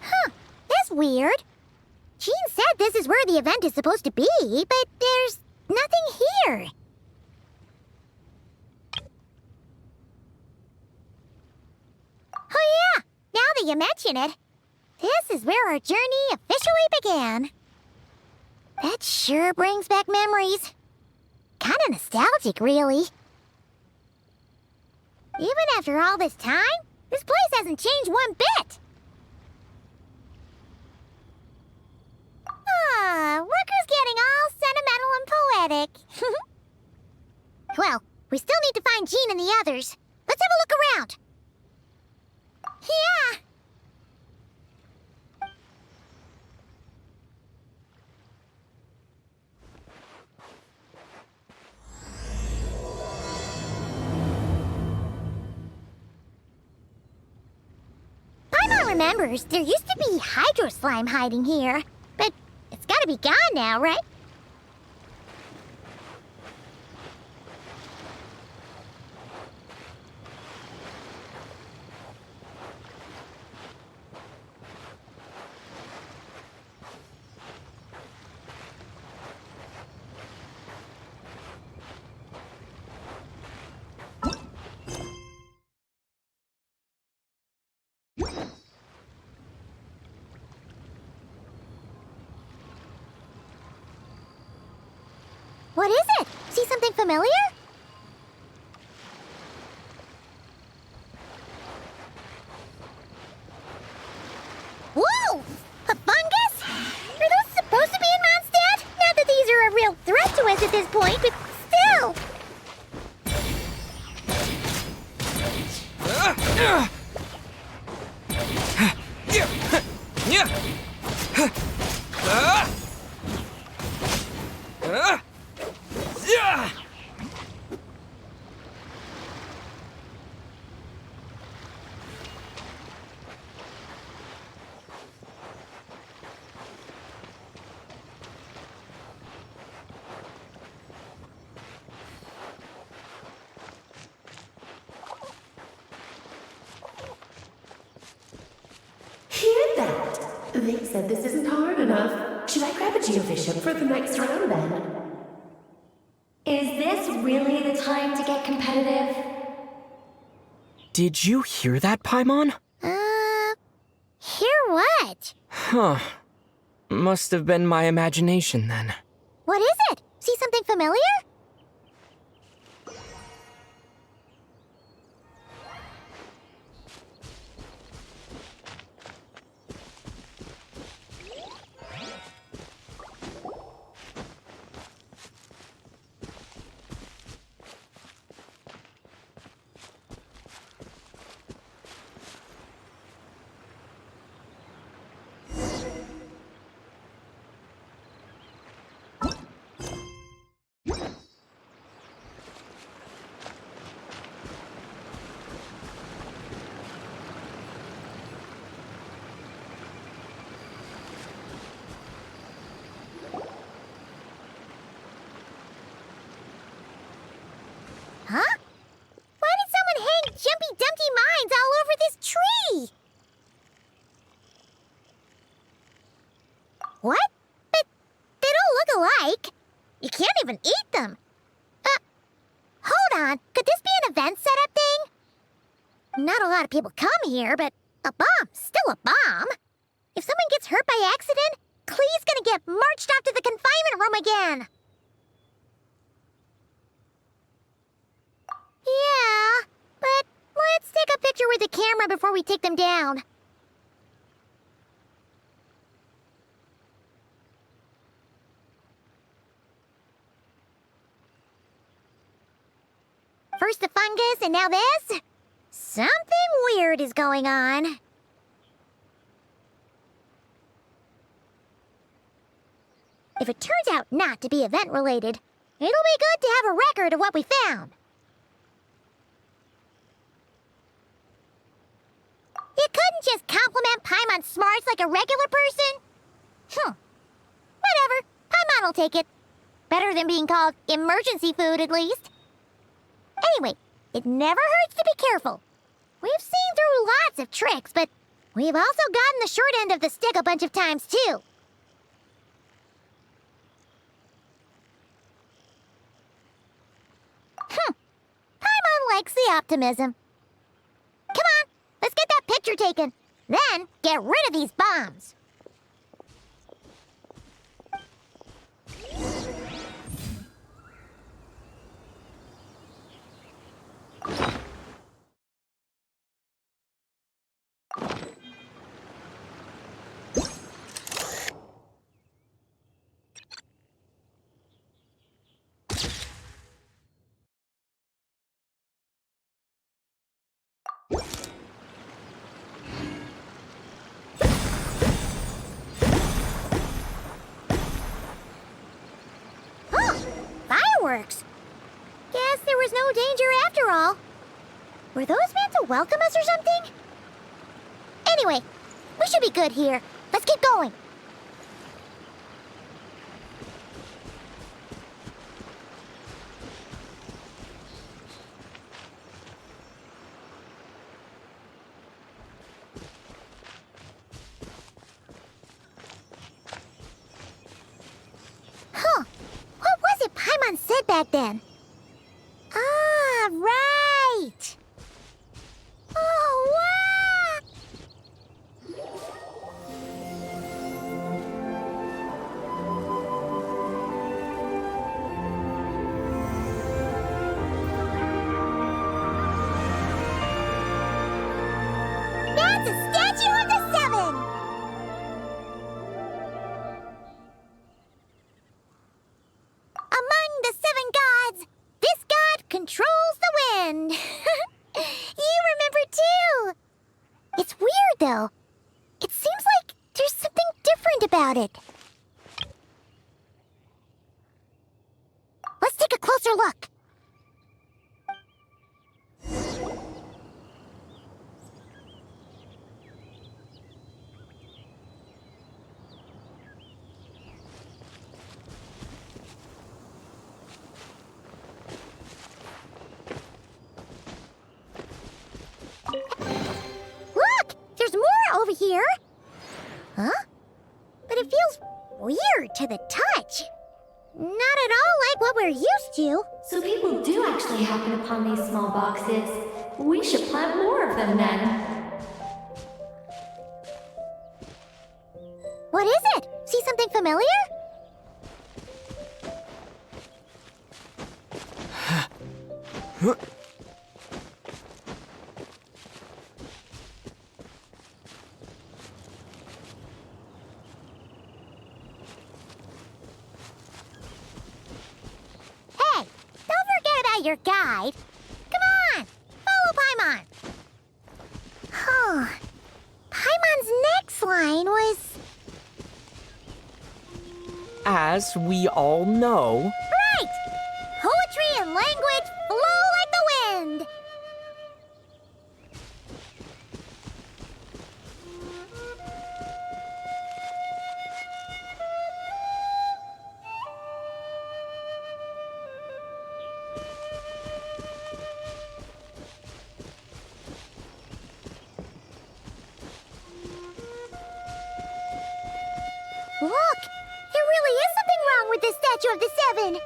Huh, that's weird. Jean said this is where the event is supposed to be, but there's nothing here. Oh yeah, now that you mention it, this is where our journey officially began. That sure brings back memories. Kinda nostalgic, really. Even after all this time, this place hasn't changed one bit. Ah, look who's getting all sentimental and poetic. Well, we still need to find Jean and the others. Let's have a look around. Yeah. Paimon remembers there used to be hydro slime hiding here, but it's gotta be gone now, right? What is it? See something familiar? Whoa! A fungus? Are those supposed to be in Mondstadt? Not that these are a real threat to us at this point, but still! They said this isn't hard enough. Should I grab a geofishing for the next round then? Is this really the time to get competitive? Did you hear that, Paimon? Hear what? Huh. Must have been my imagination then. What is it? See something familiar? Huh? Why did someone hang Jumpy Dumpty mines all over this tree? What? But they don't look alike. You can't even eat them. Hold on. Could this be an event setup thing? Not a lot of people come here, but a bomb's still a bomb. If someone gets hurt by accident, Klee's gonna get marched off to the confinement room again. Yeah, but let's take a picture with the camera before we take them down. First the fungus, and now this? Something weird is going on. If it turns out not to be event-related, it'll be good to have a record of what we found. You couldn't just compliment Paimon's smarts like a regular person? Whatever. Paimon will take it. Better than being called emergency food, at least. Anyway, it never hurts to be careful. We've seen through lots of tricks, but we've also gotten the short end of the stick a bunch of times, too. Paimon likes the optimism. Come on, let's get that picture taken. Then, get rid of these bombs. Fireworks! Guess there was no danger after all. Were those meant to welcome us or something? Anyway, we should be good here. Let's keep going. Huh. What was it Paimon said back then? Ah, right! Oh, wow! That's a statue of the Seven! Among the seven gods, this god controls the wind. You remember too. It's weird though. It seems like there's something different about it. Let's take a closer look. Look! There's more over here! Huh? But it feels weird to the touch. Not at all like what we're used to. So people do actually happen upon these small boxes. We should plant more of them then. What is it? See something familiar? Hey, don't forget about your guide. Come on, follow Paimon. Oh, Paimon's next line was... As we all know, Right! Poetry and language flow like the wind! Look! There really is something wrong with this statue of the Seven!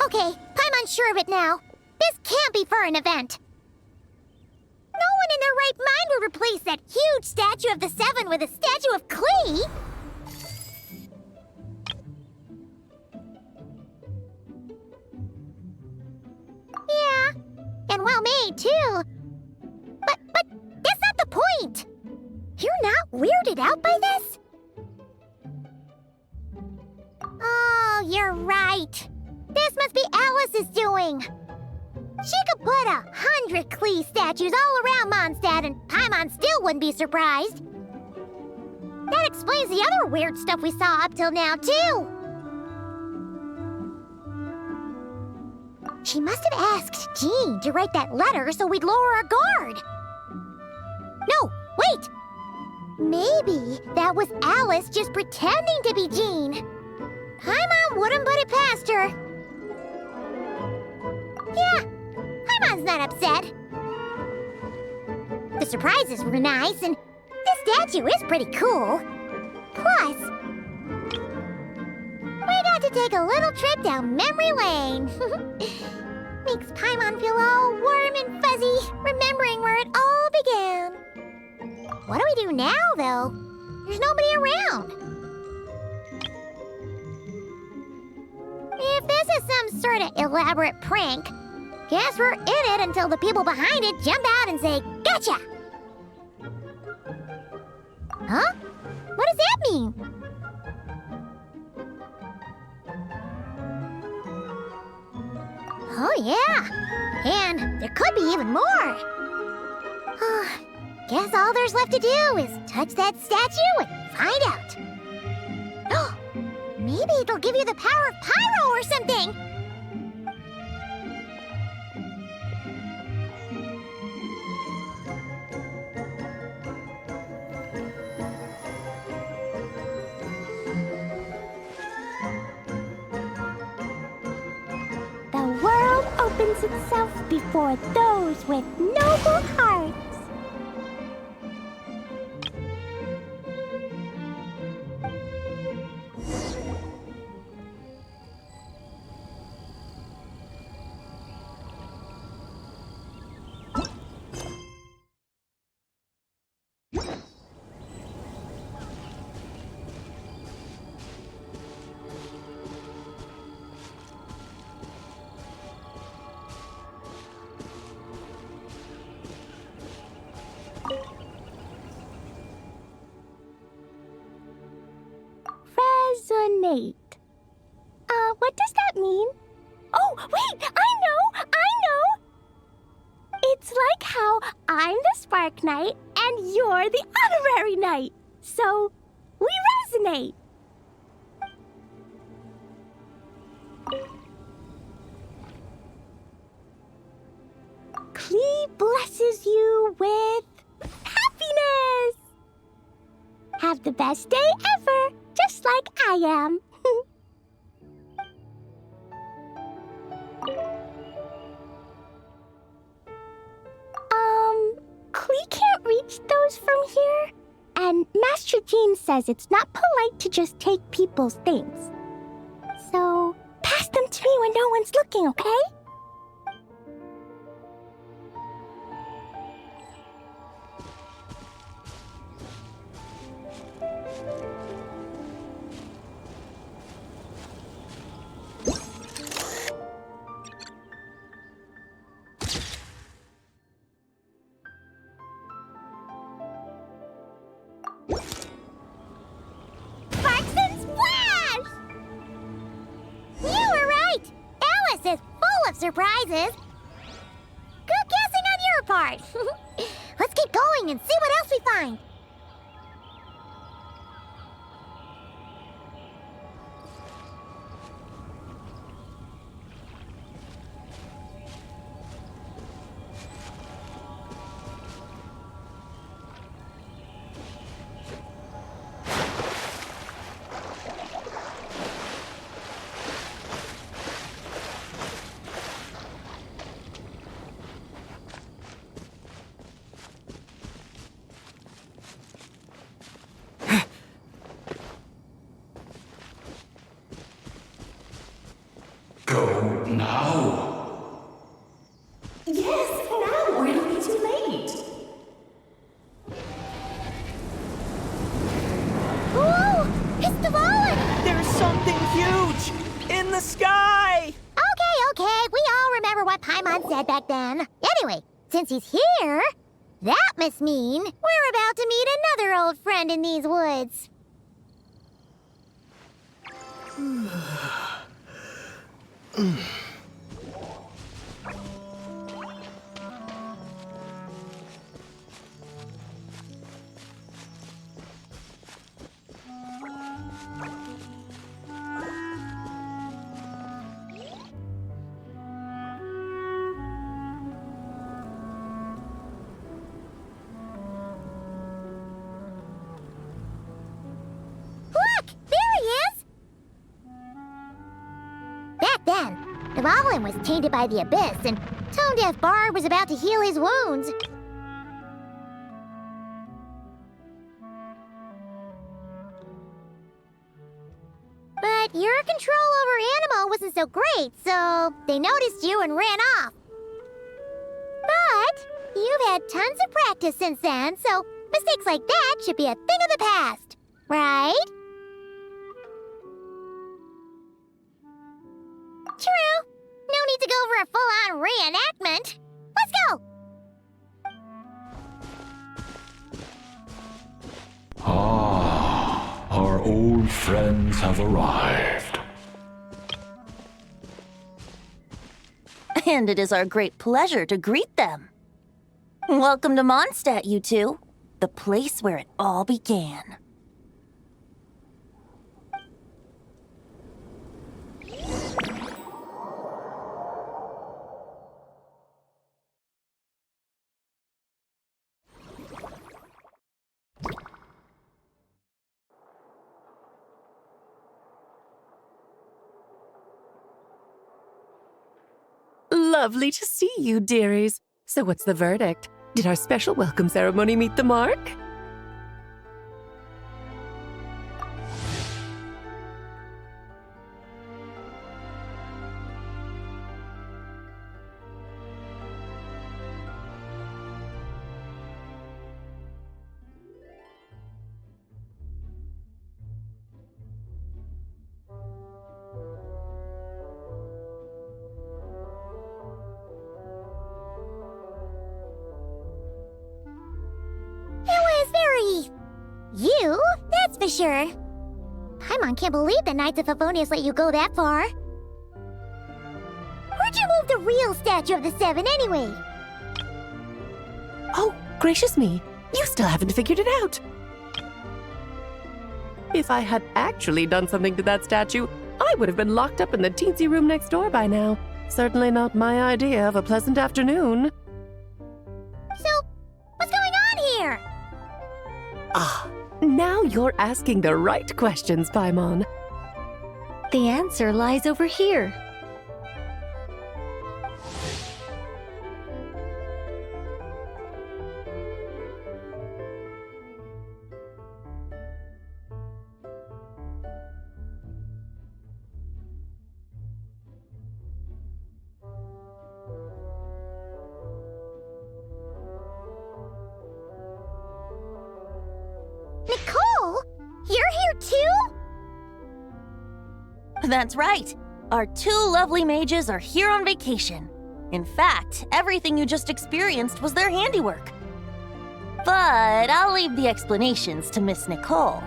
Okay, Paimon's sure of it now. This can't be for an event. No one in their right mind would replace that huge statue of the Seven with a statue of Klee. Yeah, and well made too. But that's not the point. You're not weirded out by this? Oh, you're right. This This must be Alice's doing. She could put 100 Klee statues all around Mondstadt and Paimon still wouldn't be surprised. That explains the other weird stuff we saw up till now, too. She must have asked Jean to write that letter so we'd lower our guard. No, wait! Maybe that was Alice just pretending to be Jean. Paimon wouldn't put it past her. Yeah, Paimon's not upset. The surprises were nice, and this statue is pretty cool. Plus, we got to take a little trip down memory lane. Makes Paimon feel all warm and fuzzy, remembering where it all began. What do we do now, though? There's nobody around. If this is some sort of elaborate prank, guess we're in it until the people behind it jump out and say, "Gotcha!" Huh? What does that mean? Oh, yeah. And there could be even more. Guess all there's left to do is touch that statue and find out. Maybe it'll give you the power of Pyro or something. The world opens itself before those with noble hearts. Resonate. What does that mean? Oh, wait! I know! It's like how I'm the Spark Knight and you're the Honorary Knight. So, we resonate. Klee blesses you with happiness. Have the best day ever, just like I am. Klee can't reach those from here. And Master Jean says it's not polite to just take people's things. So, pass them to me when no one's looking, okay? Sparks and Splash! You were right! Alice is full of surprises. Good guessing on your part. Let's keep going and see what else we find. Go now. Yes, now, or it'll be too late. Ooh! It's Tavalin! There's something huge in the sky! Okay, we all remember what Paimon said back then. Anyway, since he's here, that must mean we're about to meet another old friend in these woods. Look! There he is! Back then, Dvalin was tainted by the Abyss, and Tone Deaf Bard was about to heal his wounds. But your control over Animo wasn't so great, so they noticed you and ran off. But you've had tons of practice since then, so mistakes like that should be a thing of the past, right? True. No need to go over a full-on reenactment. Let's go! Ah, our old friends have arrived. And it is our great pleasure to greet them. Welcome to Mondstadt, you two. The place where it all began. Lovely to see you, dearies. So what's the verdict? Did our special welcome ceremony meet the mark? You, that's for sure. Paimon can't believe the Knights of Favonius let you go that far. Where'd you move the real statue of the Seven anyway? Oh, gracious me. You still haven't figured it out. If I had actually done something to that statue, I would have been locked up in the teensy room next door by now. Certainly not my idea of a pleasant afternoon. So, what's going on here? Ah, now you're asking the right questions, Paimon. The answer lies over here. Nicole? You're here too? That's right. Our two lovely mages are here on vacation. In fact, everything you just experienced was their handiwork. But I'll leave the explanations to Miss Nicole.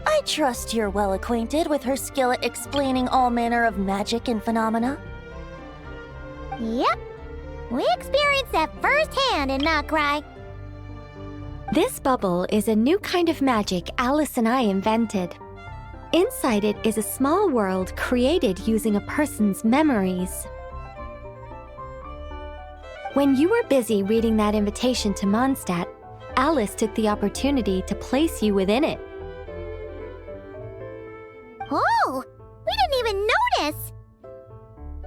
I trust you're well acquainted with her skill at explaining all manner of magic and phenomena. Yep. We experienced that firsthand in Noctry. This bubble is a new kind of magic Alice and I invented. Inside it is a small world created using a person's memories. When you were busy reading that invitation to Mondstadt, Alice took the opportunity to place you within it. Oh, we didn't even notice.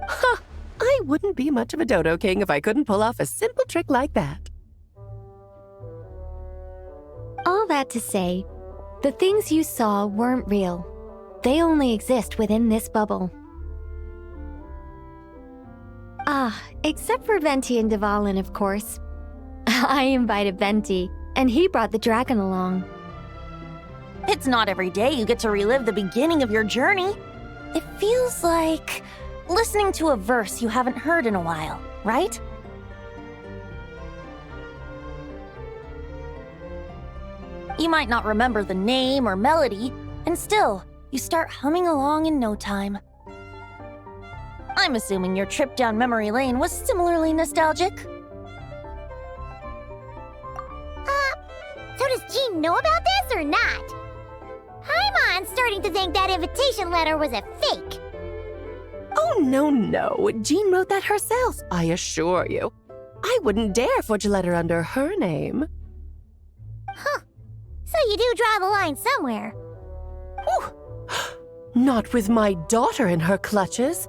Ha! I wouldn't be much of a dodo king if I couldn't pull off a simple trick like that. All that to say, the things you saw weren't real. They only exist within this bubble. Ah, except for Venti and Dvalin, of course. I invited Venti, and he brought the dragon along. It's not every day you get to relive the beginning of your journey. It feels like listening to a verse you haven't heard in a while, right? You might not remember the name or melody, and still, you start humming along in no time. I'm assuming your trip down memory lane was similarly nostalgic. So does Jean know about this or not? Paimon's starting to think that invitation letter was a fake. Oh, no. Jean wrote that herself, I assure you. I wouldn't dare forge a letter under her name. Huh. So you do draw the line somewhere. Not with my daughter in her clutches.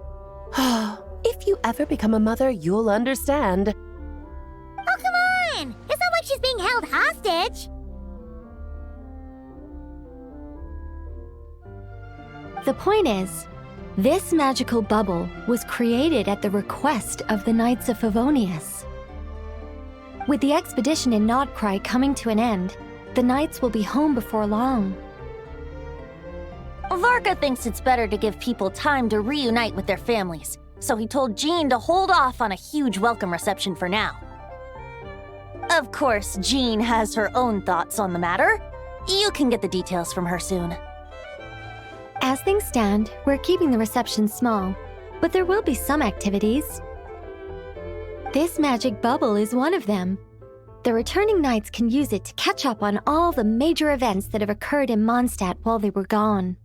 If you ever become a mother, you'll understand. Oh, come on! It's not like she's being held hostage. The point is, this magical bubble was created at the request of the Knights of Favonius. With the expedition in Nodcry coming to an end, the Knights will be home before long. Varka thinks it's better to give people time to reunite with their families, so he told Jean to hold off on a huge welcome reception for now. Of course, Jean has her own thoughts on the matter. You can get the details from her soon. As things stand, we're keeping the reception small, but there will be some activities. This magic bubble is one of them. The returning knights can use it to catch up on all the major events that have occurred in Mondstadt while they were gone.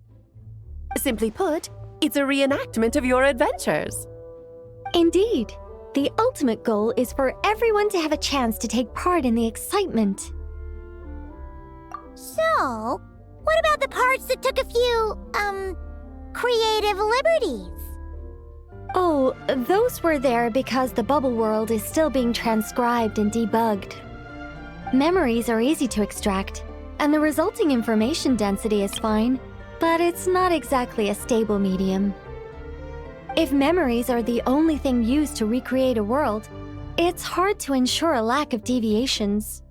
Simply put, it's a reenactment of your adventures. Indeed. The ultimate goal is for everyone to have a chance to take part in the excitement. So, what about the parts that took a few, creative liberties? Oh, those were there because the bubble world is still being transcribed and debugged. Memories are easy to extract, and the resulting information density is fine, but it's not exactly a stable medium. If memories are the only thing used to recreate a world, it's hard to ensure a lack of deviations.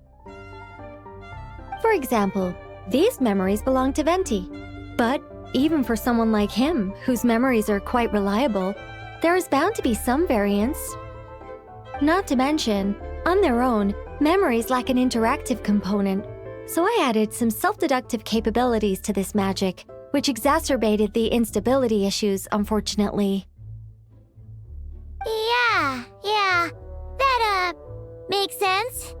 For example, these memories belong to Venti, but even for someone like him, whose memories are quite reliable, there is bound to be some variance. Not to mention, on their own, memories lack an interactive component, so I added some self-deductive capabilities to this magic, which exacerbated the instability issues, unfortunately. Yeah, that, makes sense.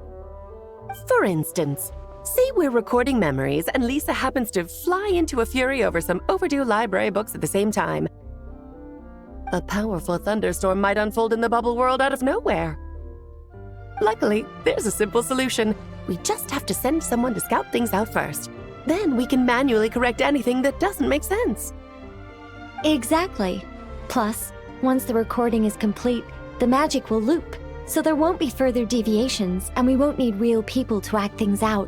For instance, say we're recording memories and Lisa happens to fly into a fury over some overdue library books at the same time. A powerful thunderstorm might unfold in the bubble world out of nowhere. Luckily, there's a simple solution. We just have to send someone to scout things out first. Then we can manually correct anything that doesn't make sense. Exactly. Plus, once the recording is complete, the magic will loop, so there won't be further deviations, and we won't need real people to act things out.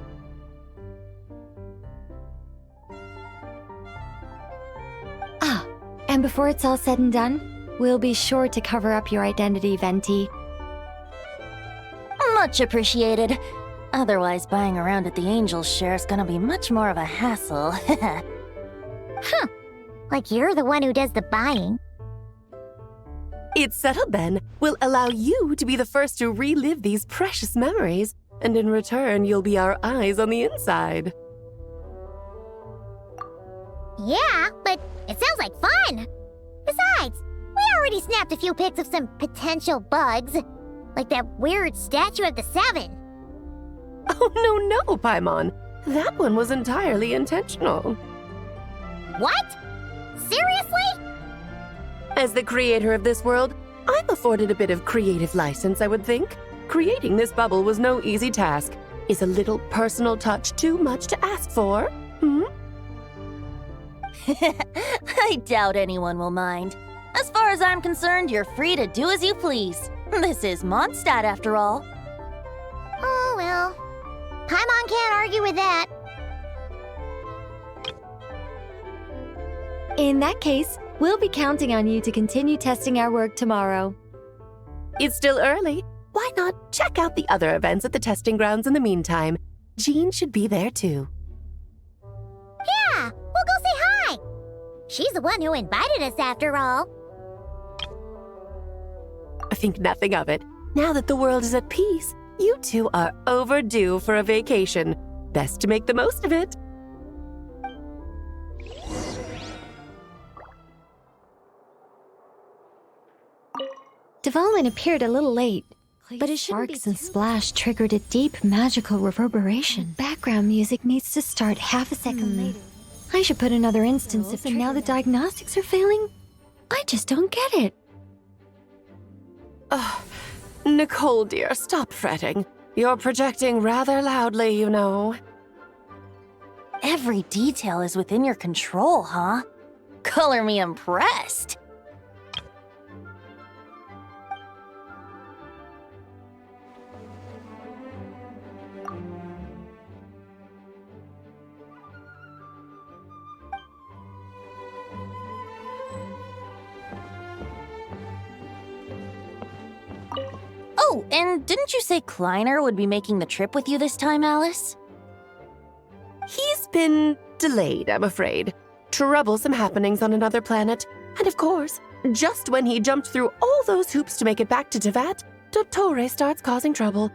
And before it's all said and done, we'll be sure to cover up your identity, Venti. Much appreciated. Otherwise, buying around at the Angels share is gonna be much more of a hassle. Huh. Like you're the one who does the buying. It's settled then. We'll allow you to be the first to relive these precious memories, and in return, you'll be our eyes on the inside. Yeah, but it sounds like fun. Besides, we already snapped a few pics of some potential bugs, like that weird statue of the Seven. Oh, no, Paimon. That one was entirely intentional. What? Seriously? As the creator of this world, I'm afforded a bit of creative license, I would think. Creating this bubble was no easy task. Is a little personal touch too much to ask for? I doubt anyone will mind. As far as I'm concerned, you're free to do as you please. This is Mondstadt, after all. Oh, well. Paimon can't argue with that. In that case, we'll be counting on you to continue testing our work tomorrow. It's still early. Why not check out the other events at the testing grounds in the meantime? Jean should be there too. Yeah, we'll go say hi. She's the one who invited us after all. I think nothing of it. Now that the world is at peace, you two are overdue for a vacation. Best to make the most of it. Dvalin appeared a little late, but his sparks and splash triggered a deep magical reverberation. Background music needs to start half a second later. I should put another instance if now the diagnostics are failing. I just don't get it. Nicole, dear, stop fretting. You're projecting rather loudly, you know. Every detail is within your control, huh? Color me impressed. Oh, and didn't you say Kleiner would be making the trip with you this time, Alice? He's been delayed, I'm afraid. Troublesome happenings on another planet. And of course, just when he jumped through all those hoops to make it back to Tevat, Dottore starts causing trouble.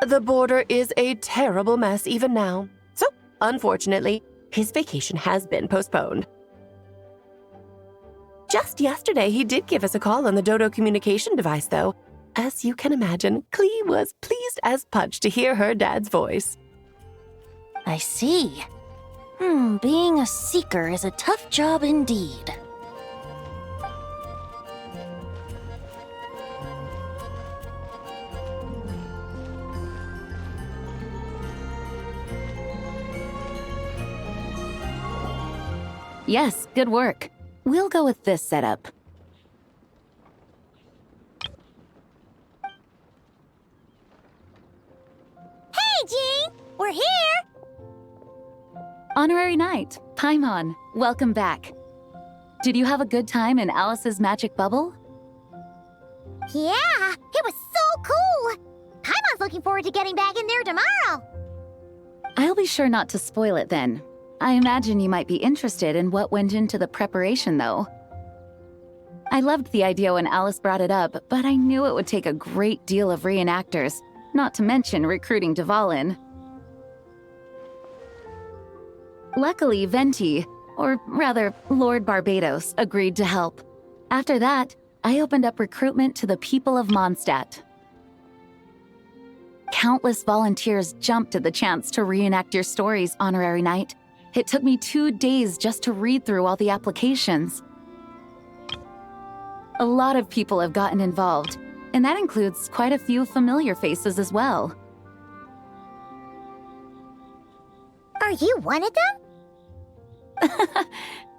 The border is a terrible mess even now. So, unfortunately, his vacation has been postponed. Just yesterday, he did give us a call on the Dodo communication device, though. As you can imagine, Klee was pleased as punch to hear her dad's voice. I see. Being a seeker is a tough job indeed. Yes, good work. We'll go with this setup. Hey, Jean! We're here! Honorary Knight, Paimon, welcome back. Did you have a good time in Alice's magic bubble? Yeah, it was so cool! Paimon's looking forward to getting back in there tomorrow! I'll be sure not to spoil it then. I imagine you might be interested in what went into the preparation, though. I loved the idea when Alice brought it up, but I knew it would take a great deal of reenactors, not to mention recruiting Dvalin. Luckily, Venti, or rather, Lord Barbados, agreed to help. After that, I opened up recruitment to the people of Mondstadt. Countless volunteers jumped at the chance to reenact your stories, Honorary Knight. It took me 2 days just to read through all the applications. A lot of people have gotten involved, and that includes quite a few familiar faces as well. Are you one of them?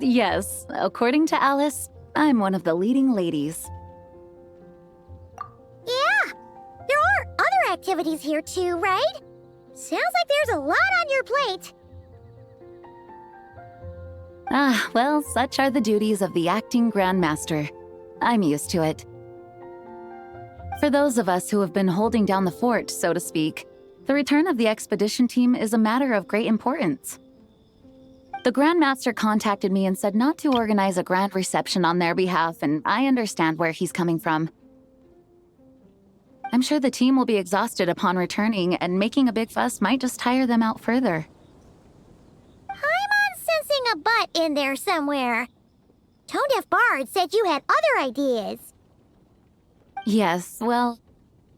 Yes, according to Alice, I'm one of the leading ladies. Yeah, there are other activities here too, right? Sounds like there's a lot on your plate. Ah, well, such are the duties of the acting Grandmaster. I'm used to it. For those of us who have been holding down the fort, so to speak, the return of the expedition team is a matter of great importance. The Grandmaster contacted me and said not to organize a grand reception on their behalf, and I understand where he's coming from. I'm sure the team will be exhausted upon returning, and making a big fuss might just tire them out further. I'm sensing a butt in there somewhere. Tone Deaf Bard said you had other ideas. Yes, well,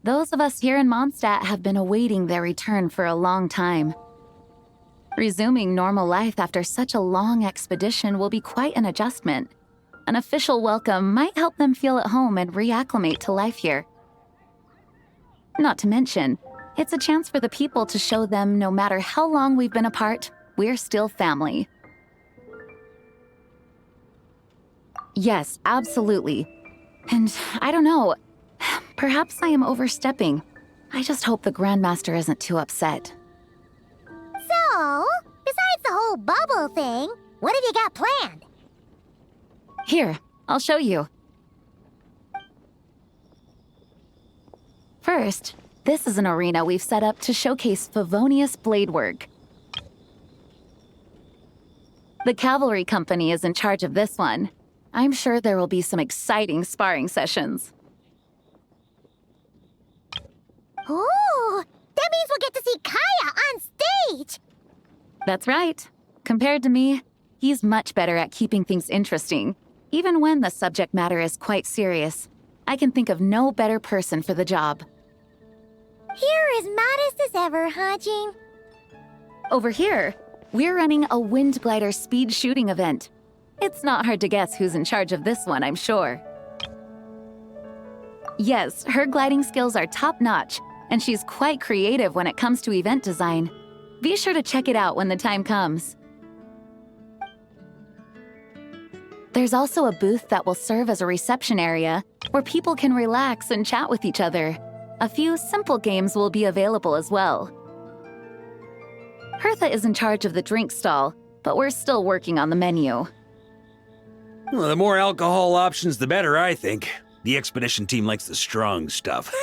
those of us here in Mondstadt have been awaiting their return for a long time. Resuming normal life after such a long expedition will be quite an adjustment. An official welcome might help them feel at home and reacclimate to life here. Not to mention, it's a chance for the people to show them no matter how long we've been apart, we're still family. Yes, absolutely. And I don't know, perhaps I am overstepping. I just hope the Grandmaster isn't too upset. So, besides the whole bubble thing, what have you got planned? Here, I'll show you. First, this is an arena we've set up to showcase Favonius blade work. The Cavalry Company is in charge of this one. I'm sure there will be some exciting sparring sessions. Ooh, that means we'll get to see Kaya on stage! That's right. Compared to me, he's much better at keeping things interesting. even when the subject matter is quite serious. I can think of no better person for the job. You're as modest as ever, huh, Jean? Over here, we're running a Wind Glider speed shooting event. It's not hard to guess who's in charge of this one, I'm sure. Yes, her gliding skills are top-notch, and she's quite creative when it comes to event design. Be sure to check it out when the time comes. There's also a booth that will serve as a reception area where people can relax and chat with each other. A few simple games will be available as well. Hertha is in charge of the drink stall, but we're still working on the menu. Well, the more alcohol options, the better, I think. The expedition team likes the strong stuff.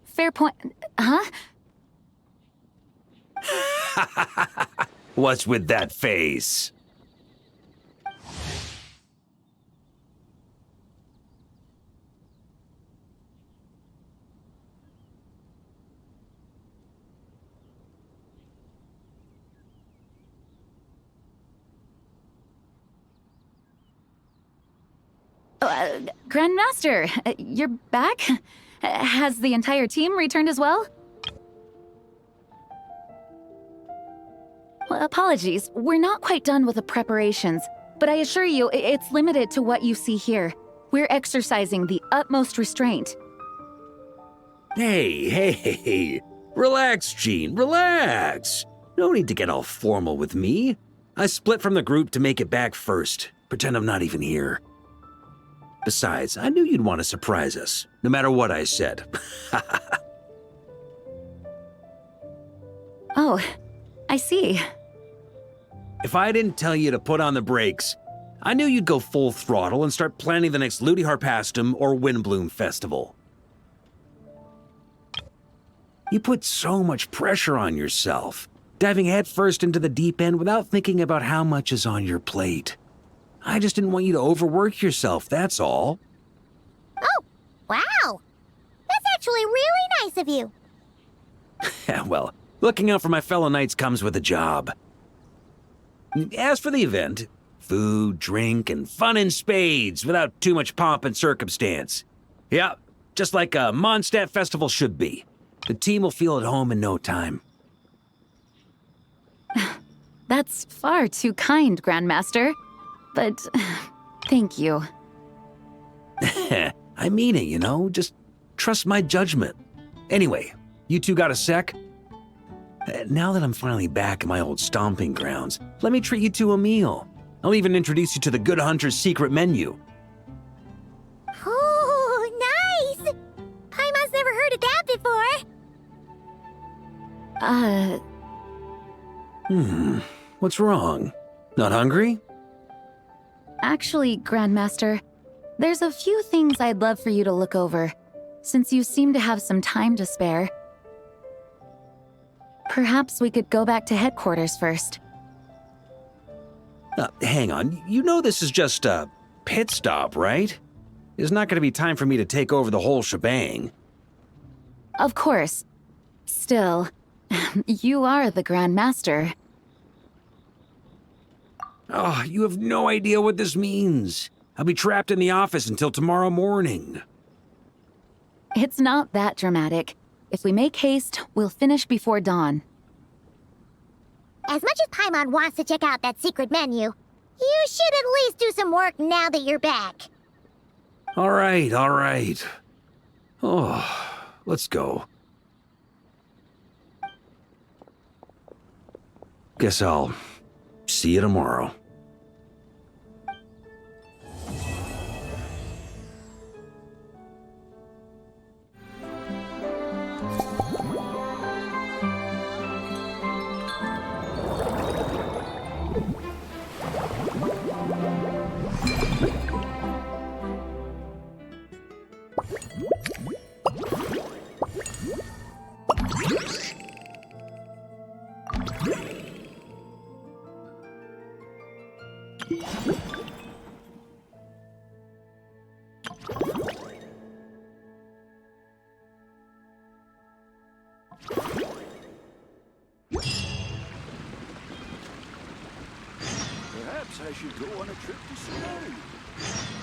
Fair point. Huh? What's with that face? Grandmaster, you're back? Has the entire team returned as well? Well, apologies, we're not quite done with the preparations, but I assure you, it's limited to what you see here. We're exercising the utmost restraint. Hey. Relax, Jean, relax. No need to get all formal with me. I split from the group to make it back first. Pretend I'm not even here. Besides, I knew you'd want to surprise us, no matter what I said. Oh, I see. If I didn't tell you to put on the brakes, I knew you'd go full throttle and start planning the next Ludi Harpastum or Windbloom Festival. You put so much pressure on yourself, diving headfirst into the deep end without thinking about how much is on your plate. I just didn't want you to overwork yourself, that's all. Oh, wow. That's actually really nice of you. Well, looking out for my fellow knights comes with a job. As for the event, food, drink, and fun in spades without too much pomp and circumstance. Yeah, just like a Mondstadt festival should be. The team will feel at home in no time. That's far too kind, Grandmaster. But thank you. I mean it, you know? Just trust my judgment. Anyway, you two got a sec? Now that I'm finally back in my old stomping grounds, let me treat you to a meal. I'll even introduce you to the Good Hunter's secret menu. Oh, nice! Paimon's never heard of that before. What's wrong? Not hungry? Actually, Grandmaster, there's a few things I'd love for you to look over, since you seem to have some time to spare. Perhaps we could go back to headquarters first. Hang on, you know this is just a pit stop, right? There's not going to be time for me to take over the whole shebang. Of course. Still, you are the Grandmaster. Oh, you have no idea what this means. I'll be trapped in the office until tomorrow morning. It's not that dramatic. If we make haste, we'll finish before dawn. As much as Paimon wants to check out that secret menu, you should at least do some work now that you're back. All right. Oh, let's go. Guess I'll see you tomorrow. Perhaps I should go on a trip to Snow.